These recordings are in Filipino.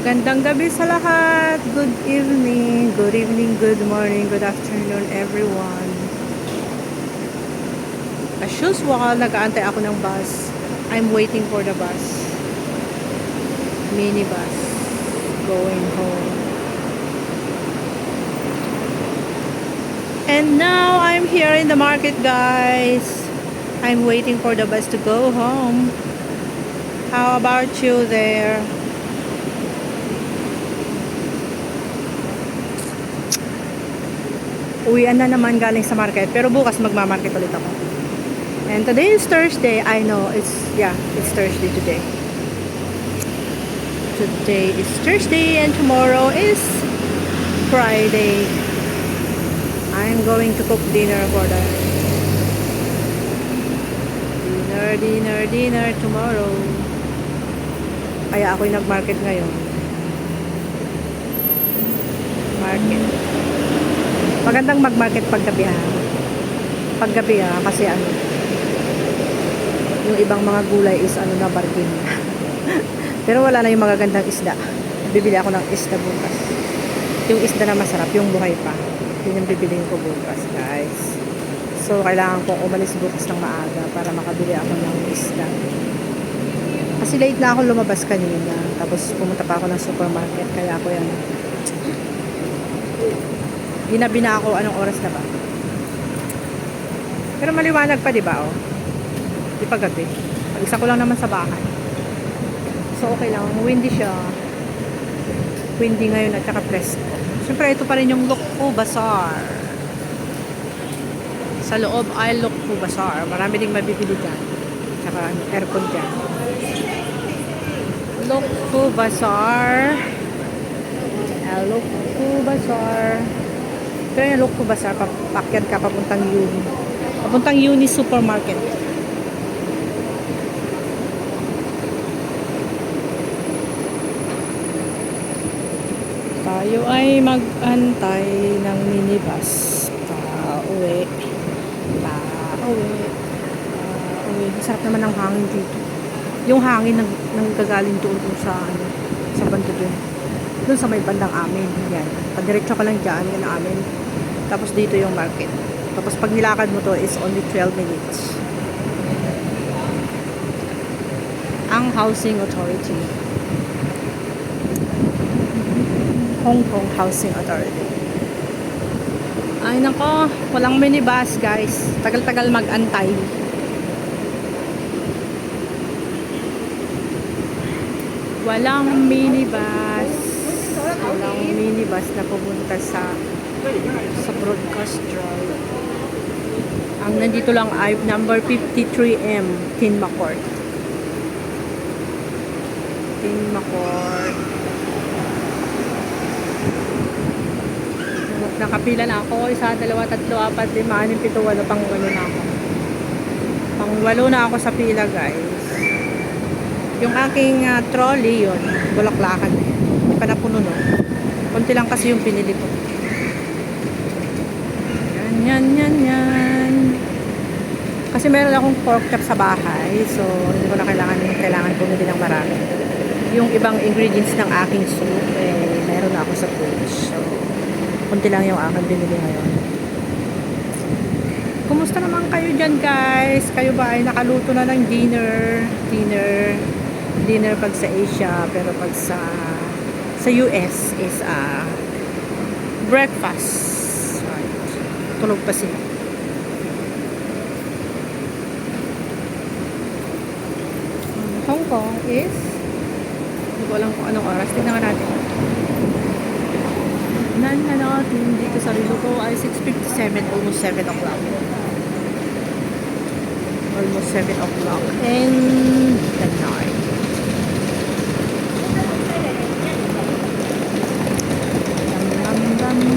Magandang gabi sa lahat. Good evening, good morning, good afternoon everyone. As usual, nag-aantay ako ng bus. I'm waiting for the bus. Minibus. Going home. And now, I'm here in the market, guys. I'm waiting for the bus to go home. How about you there? Uwian na naman galing sa market, pero bukas magmamarket ulit ako. And today is Thursday. I know it's Thursday today. Today is Thursday and tomorrow is Friday. I'm going to cook dinner for the dinner tomorrow. Kaya ako'y nag-market ngayon. Market. Magandang mag-market paggabi ha. Paggabi ha, kasi yung ibang mga gulay is na bargain. Pero wala na yung magagandang isda. Bibili ako ng isda bukas. Yung isda na masarap, yung buhay pa. Yun yung bibiliin ko bukas, guys. So, kailangan kong umalis bukas ng maaga para makabili ako ng isda. Kasi late na ako lumabas kanina. Tapos pumunta pa ako ng supermarket. Kaya ako yan. Ginabi na ako, anong oras na ba? Pero maliwanag pa, di ba? Oh? Di pa gabi. Mag-isa ko lang naman sa bahay. So, okay lang. Windy siya. Windy ngayon at saka presko. Siyempre, ito pa rin yung Lukpo Bazaar. Sa loob ay Lukpo Bazaar. Marami ding mabibili dyan. Tsaka aircon dyan. Lukpo Bazaar. Lukpo Bazaar. Pero yung Lukpo Bazaar, papakyat ka papuntang Uni. Papuntang Uni Supermarket. Tayo ay mag-antay ng minibus. Pauwi. Sarap naman ang hangin dito. Yung hangin nang gagaling doon sa banda doon sa may bandang amin. Yan. Padiretso ka lang dyan, yan amin. Tapos dito yung market. Tapos pag nilakad mo to is only 12 minutes. Ang Housing Authority. Hong Kong Housing Authority. Ay nako, walang minibus guys. Tagal-tagal mag-antay. Walang minibus. Walang minibus na pupunta sa Broadcast Drive. Ang nandito lang ay number 53M, Tinma Court. Nakapila na ako. 1, 2, 3, 4, 5, 6, 7, 8. Pang 8 na ako. Pang 8 na ako sa pila, guys. Yung aking trolley, yun. Bulaklakan na yan. Hindi pa napuno, no? Konti lang kasi yung pinili ko. Yan. Kasi meron akong pork chop sa bahay. So, hindi ko na kailangan bumili ng marami. Yung ibang ingredients ng aking soup, meron na ako sa fridge. So, konti lang yung aking binili ngayon. Kumusta naman kayo dyan, guys? Kayo ba ay nakaluto na ng dinner pag sa Asia, pero pag sa US is breakfast. Right. Tulog pa sila. Hong Kong is hindi ko alam kung anong oras. Tignan natin. Natin dito sa relo ko ay 6:57, almost 7 o'clock. Almost 7 o'clock in the night.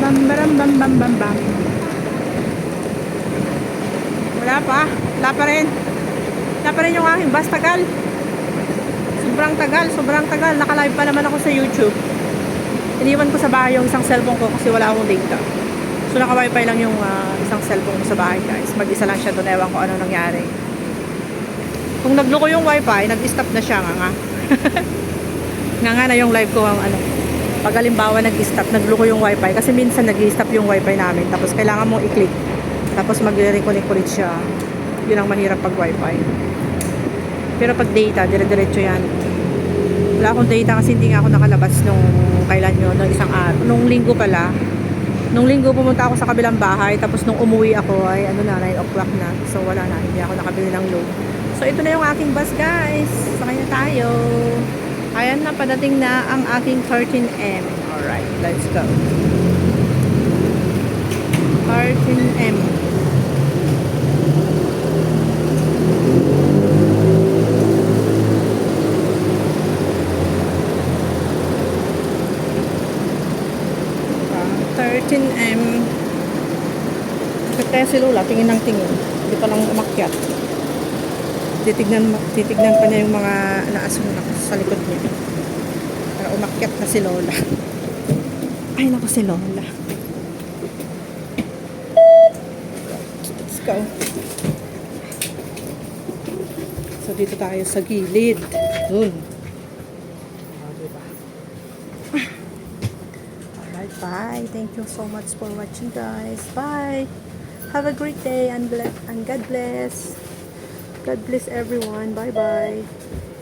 Bam. Wala pa rin yung aking bus. Tagal. Sobrang tagal. Naka-live pa naman ako sa YouTube. Iniwan ko sa bahay yung isang cellphone ko kasi wala akong data. So naka-wifi lang yung isang cellphone ko sa bahay, guys. Mag-isa lang siya doon. Ewan ko ano nangyari. Kung nagloko yung wifi, nag-stop na siya nga. Nga na yung live ko ang ano. Pag halimbawa nag-stop, nagluko yung wifi. Kasi minsan nag-stop yung wifi namin. Tapos kailangan mong i-click. Tapos mag-reconnect ulit siya. Yun ang mahirap pag wifi. Pero pag data, dire-diretso yan. Wala akong data kasi hindi nga ako nakalabas nung kailan yun, nung isang araw. Nung linggo pala. Nung linggo pumunta ako sa kabilang bahay. Tapos nung umuwi ako ay ano na, 9 o'clock na. So wala na, hindi ako nakabili ng load. So ito na yung aking bus guys. Sakay na tayo. Ayan na, padating na ang aking 13M. Alright, let's go. 13M. Kaya si Lola, tingin ng tingin. Hindi pa lang umakyat. Titignan pa niya yung mga naasunod sa likod niya. Para umakyat na si Lola. Ay, naku si Lola. Let's go. So, dito tayo sa gilid. Dun. Diba? Alright, bye. Thank you so much for watching, guys. Bye. Have a great day and God bless. God bless everyone. Bye-bye.